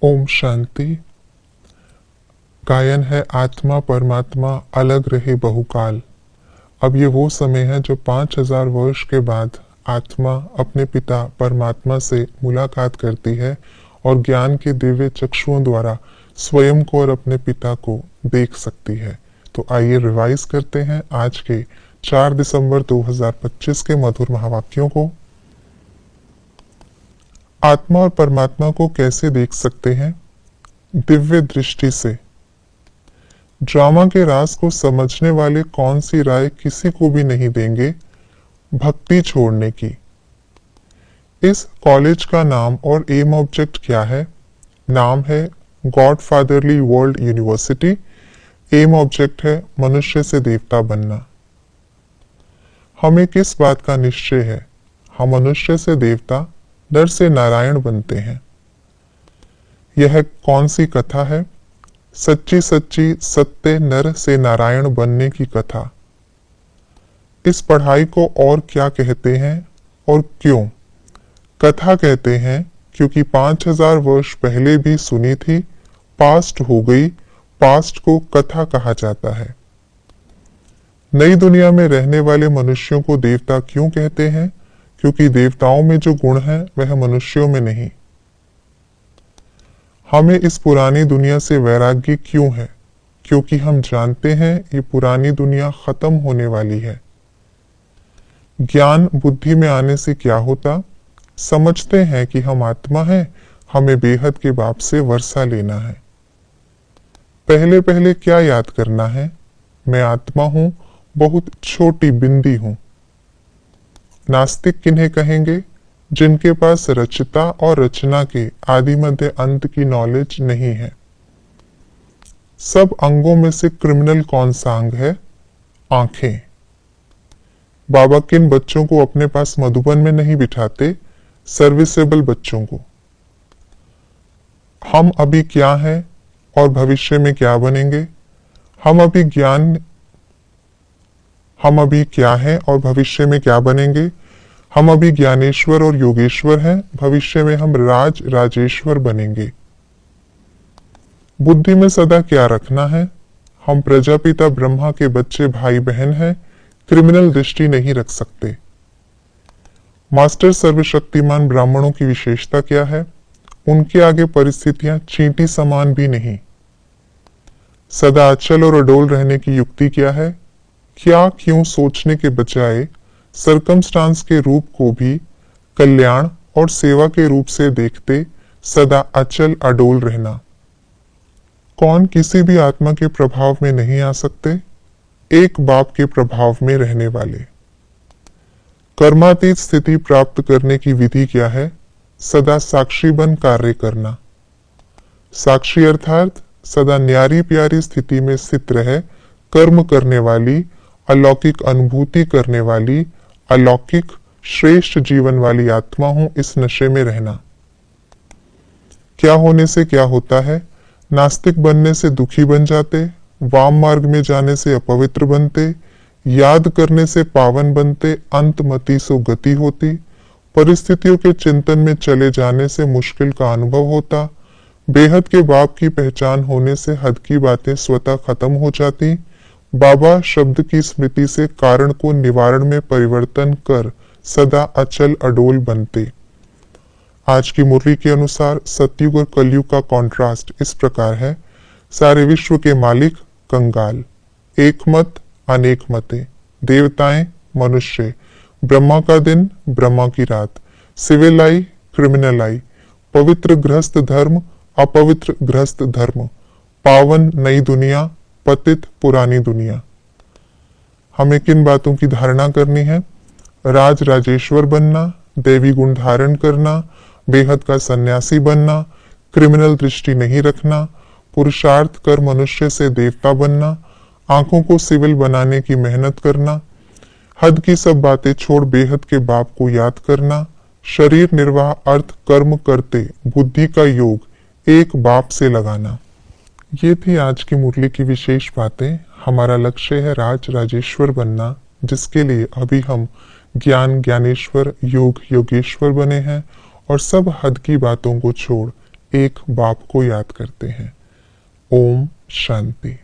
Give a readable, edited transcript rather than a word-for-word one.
ओम शांति। गायन है आत्मा परमात्मा अलग रहे बहुकाल। अब ये वो समय है जो 5000 वर्ष के बाद आत्मा अपने पिता परमात्मा से मुलाकात करती है और ज्ञान के दिव्य चक्षुओं द्वारा स्वयं को और अपने पिता को देख सकती है। तो आइए रिवाइज करते हैं आज के 4 दिसंबर 2025 के मधुर महावाक्यों को। आत्मा और परमात्मा को कैसे देख सकते हैं? दिव्य दृष्टि से। ड्रामा के राज को समझने वाले कौन सी राय किसी को भी नहीं देंगे भक्ति छोड़ने की। इस कॉलेज का नाम और एम ऑब्जेक्ट क्या है? नाम है God fatherly world university. Aim object है मनुष्य से देवता बनना। हमें किस बात का निश्चय है? हम मनुष्य से देवता, नर से नारायण बनते हैं। यह कौन सी कथा है? सच्ची सच्ची सत्य नर से नारायण बनने की कथा। इस पढ़ाई को और क्या कहते हैं और क्यों? कथा कहते हैं क्योंकि 5000 वर्ष पहले भी सुनी थी, पास्ट हो गई, पास्ट को कथा कहा जाता है। नई दुनिया में रहने वाले मनुष्यों को देवता क्यों कहते हैं? क्योंकि देवताओं में जो गुण है वह मनुष्यों में नहीं। हमें इस पुरानी दुनिया से वैराग्य क्यों है? क्योंकि हम जानते हैं ये पुरानी दुनिया खत्म होने वाली है। ज्ञान बुद्धि में आने से क्या होता? समझते हैं कि हम आत्मा हैं, हमें बेहद के बाप से वर्षा लेना है। पहले पहले क्या याद करना है? मैं आत्मा हूं, बहुत छोटी बिंदी हूं। नास्तिक किन्हें कहेंगे? जिनके पास रचता और रचना के आदि मध्य अंत की नॉलेज नहीं है। सब अंगों में से क्रिमिनल कौन सा अंग है? आंखें। बाबा किन बच्चों को अपने पास मधुबन में नहीं बिठाते? सर्विसेबल बच्चों को। हम अभी क्या हैं और भविष्य में क्या बनेंगे? हम अभी क्या हैं और भविष्य में क्या बनेंगे? हम अभी ज्ञानेश्वर और योगेश्वर हैं, भविष्य में हम राजेश्वर बनेंगे। बुद्धि में सदा क्या रखना है? हम प्रजापिता ब्रह्मा के बच्चे भाई बहन हैं, क्रिमिनल दृष्टि नहीं रख सकते। मास्टर सर्वशक्तिमान ब्राह्मणों की विशेषता क्या है? उनके आगे परिस्थितियां चींटी समान भी नहीं। सदा अचल और अडोल रहने की युक्ति क्या है? क्या क्यों सोचने के बजाय सरकमस्टांस के रूप को भी कल्याण और सेवा के रूप से देखते सदा अचल अडोल रहना। कौन किसी भी आत्मा के प्रभाव में नहीं आ सकते? एक बाप के प्रभाव में रहने वाले। कर्मातीत स्थिति प्राप्त करने की विधि क्या है? सदा साक्षी बन कार्य करना। साक्षी अर्थात सदा न्यारी प्यारी स्थिति में स्थित रहे, कर्म करने वाली, अलौकिक अनुभूति करने वाली, अलौकिक श्रेष्ठ जीवन वाली आत्मा हूं, इस नशे में रहना। क्या होने से क्या होता है? नास्तिक बनने से दुखी बन जाते, वाम मार्ग में जाने से अपवित्र बनते, याद करने से पावन बनते, अंतमति सो गति होती, परिस्थितियों के चिंतन में चले जाने से मुश्किल का अनुभव होता, बेहद के बाप की पहचान होने से हद की बातें स्वतः खत्म हो जाती, बाबा शब्द की स्मृति से कारण को निवारण में परिवर्तन कर सदा अचल अडोल बनते। आज की मुरली के अनुसार सतयुग और कलयुग का कॉन्ट्रास्ट इस प्रकार है। सारे विश्व के मालिक कंगाल, एक मत अनेक मते, देवताएं मनुष्य, ब्रह्मा का दिन ब्रह्मा की रात, सिविल आई क्रिमिनल आई, पवित्र गृहस्थ धर्म अपवित्र गृहस्थ धर्म, पावन नई दुनिया पतित पुरानी दुनिया। हमें किन बातों की धारणा करनी है? राजेश्वर बनना, देवी गुण धारण करना, बेहद का सन्यासी बनना, क्रिमिनल दृष्टि नहीं रखना, पुरुषार्थ कर मनुष्य से देवता बनना, आंखों को सिविल बनाने की मेहनत करना, हद की सब बातें छोड़ बेहद के बाप को याद करना, शरीर निर्वाह अर्थ कर्म करते बुद्धि का योग एक बाप से लगाना। ये थी आज की मुरली की विशेष बातें। हमारा लक्ष्य है राजेश्वर बनना, जिसके लिए अभी हम ज्ञानेश्वर योग योगेश्वर बने हैं और सब हद की बातों को छोड़ एक बाप को याद करते हैं। ओम शांति।